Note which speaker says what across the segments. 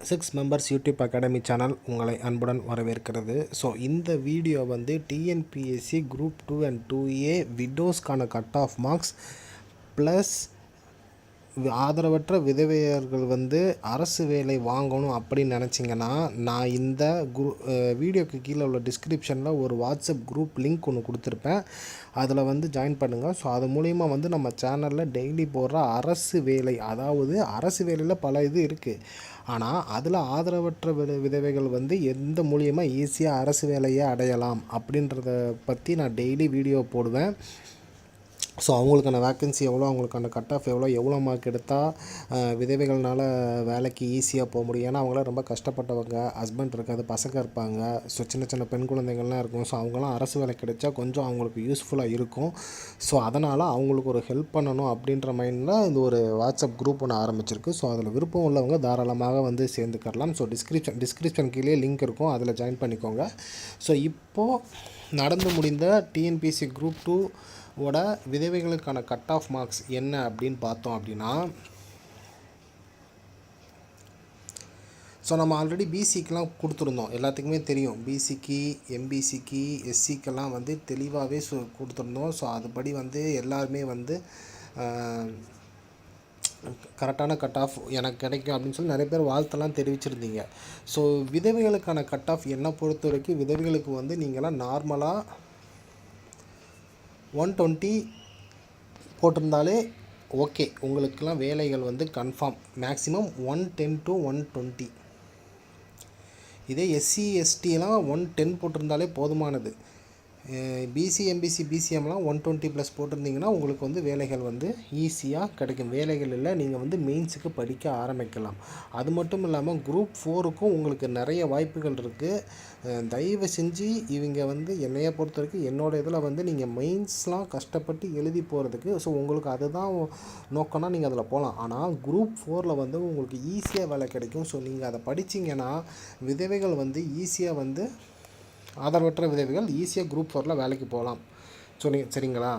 Speaker 1: 6 members YouTube academy channel உங்களை அன்புடன் வரவேற்கிறது. ஸோ இந்த வீடியோ வந்து டிஎன்பிஎஸ்சி குரூப் 2 அண்ட் 2A விடோஸ்க்கான கட் ஆஃப் மார்க்ஸ் ப்ளஸ் ஆதரவற்ற விதவையர்கள் வந்து அரசு வேலை வாங்கணும் அப்படின்னு நினச்சிங்கன்னா, நான் இந்த வீடியோக்கு கீழே உள்ள டிஸ்கிரிப்ஷனில் ஒரு வாட்ஸ்அப் குரூப் லிங்க் ஒன்று கொடுத்துருப்பேன். அதில் வந்து ஜாயின் பண்ணுங்கள். ஸோ அது மூலிமா வந்து நம்ம சேனலில் டெய்லி போடுற அரசு வேலை, அதாவது அரசு வேலையில் பல இது இருக்குது. ஆனால் அதில் ஆதரவற்ற விதவைகள் வந்து எந்த மூலியமாக ஈஸியாக அரசு வேலையை அடையலாம் அப்படின்றத பற்றி நான் டெய்லி வீடியோ போடுவேன். ஸோ அவங்களுக்கான வேக்கன்சி எவ்வளோ, அவங்களுக்கான கட் ஆஃப் எவ்வளோ மார்க் எடுத்தால் விதவைகள்னால் வேலைக்கு ஈஸியாக போக முடியும். ஏன்னா அவங்களாம் ரொம்ப கஷ்டப்பட்டவங்க, ஹஸ்பண்ட் இருக்காது, பசங்க இருப்பாங்க, ஸோ சின்ன சின்ன பெண் குழந்தைகள்லாம் இருக்கும். ஸோ அவங்களாம் அரசு வேலை கிடைச்சா கொஞ்சம் அவங்களுக்கு யூஸ்ஃபுல்லாக இருக்கும். ஸோ அதனால் அவங்களுக்கு ஒரு ஹெல்ப் பண்ணணும் அப்படின்ற மைண்டில் இந்த ஒரு வாட்ஸ்அப் குரூப் ஒன்று ஆரம்பிச்சிருக்கு. ஸோ அதில் விருப்பம் உள்ளவங்க தாராளமாக வந்து சேர்ந்துக்கலாம். ஸோ டிஸ்கிரிப்ஷன் கீழே லிங்க் இருக்கும், அதில் ஜாயின் பண்ணிக்கோங்க. ஸோ இப்போது நடந்து முடிந்த டிஎன்பிஎஸ்சி குரூப் 2 ஓட விதவைகளுக்கான கட் ஆஃப் மார்க்ஸ் என்ன அப்படின்னு பார்த்தோம் அப்படின்னா, ஸோ நம்ம ஆல்ரெடி பிசிக்கெலாம் கொடுத்துருந்தோம், எல்லாத்துக்குமே தெரியும். பிசிக்கு, எம்பிசிக்கு, எஸ்சிக்கெல்லாம் வந்து தெளிவாகவே கொடுத்துருந்தோம். ஸோ அதுபடி வந்து எல்லாருமே வந்து கரெக்டான கட் ஆஃப் எனக்கு கிடைக்கும் அப்படின்னு சொல்லி நிறைய பேர் வாழ்த்தெல்லாம் தெரிவிச்சிருந்தீங்க. ஸோ விதவைகளுக்கான கட் ஆஃப் என்னை பொறுத்த வரைக்கும், விதவைகளுக்கு வந்து நீங்களாம் நார்மலாக 120 போட்டிருந்தாலே ஓகே, உங்களுக்கெல்லாம் வேலைகள் வந்து கன்ஃபார்ம். Maximum 110 to 120. இதே எஸ்சி எஸ்டிலாம் 110 போட்டிருந்தாலே போதுமானது. பிசி எம்பிசி பிசிஎம்லாம் 120+ போட்டிருந்தீங்கன்னா உங்களுக்கு வந்து வேலைகள் வந்து ஈஸியாக கிடைக்கும். வேலைகள் இல்லை, நீங்கள் வந்து மெயின்ஸுக்கு படிக்க ஆரம்பிக்கலாம். அது மட்டும் இல்லாமல் குரூப் 4க்கும் உங்களுக்கு நிறைய வாய்ப்புகள் இருக்குது. தயவு செஞ்சு இவங்க வந்து என்னையை பொறுத்த வரைக்கும் என்னோடய இதில் வந்து நீங்கள் மெயின்ஸ்லாம் கஷ்டப்பட்டு எழுதி போகிறதுக்கு, ஸோ உங்களுக்கு அதுதான் நோக்கம்னா நீங்கள் அதில் போகலாம். ஆனால் குரூப் 4ல் வந்து உங்களுக்கு ஈஸியாக வேலை கிடைக்கும். ஸோ நீங்கள் அதை படிச்சிங்கன்னா விதவைகள் வந்து ஈஸியாக வந்து ஆதரவற்ற விதவைகள் ஈஸியாக குரூப் 4ல் வேலைக்கு போகலாம். சரிங்களா?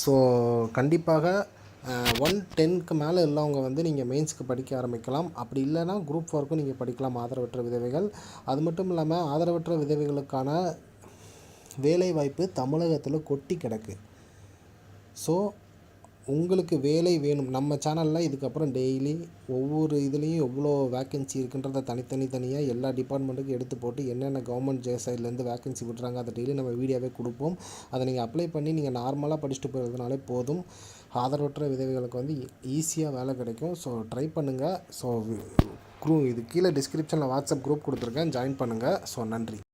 Speaker 1: ஸோ கண்டிப்பாக 110க்கு மேலே உள்ளவங்க வந்து நீங்கள் மெயின்ஸுக்கு படிக்க ஆரம்பிக்கலாம். அப்படி இல்லைன்னா குரூப் 4க்கும் நீங்கள் படிக்கலாம், ஆதரவற்ற விதவைகள். அது மட்டும் இல்லாமல் ஆதரவற்ற விதவைகளுக்கான வேலைவாய்ப்பு தமிழகத்தில் கொட்டி கிடக்கு. ஸோ உங்களுக்கு வேலை வேணும், நம்ம சேனலில் இதுக்கப்புறம் டெய்லி ஒவ்வொரு இதுலேயும் எவ்வளோ வேக்கன்சி இருக்குன்றத தனித்தனியாக எல்லா டிபார்ட்மெண்ட்டுக்கும் எடுத்து போட்டு என்னென்ன கவர்மெண்ட் சைட்லேருந்து வேக்கன்சி விட்றாங்க அதை டெய்லி நம்ம வீடியோவே கொடுப்போம். அதை நீங்கள் அப்ளை பண்ணி நீங்கள் நார்மலாக படிச்சுட்டு போகிறதுனாலே போதும். ஆதரவற்ற விதவைகளுக்கு வந்து ஈஸியாக வேலை கிடைக்கும். ஸோ ட்ரை பண்ணுங்கள். ஸோ இது கீழே டிஸ்கிரிப்ஷனில் வாட்ஸ்அப் குரூப் கொடுத்துருக்கேன், ஜாயின் பண்ணுங்கள். ஸோ நன்றி.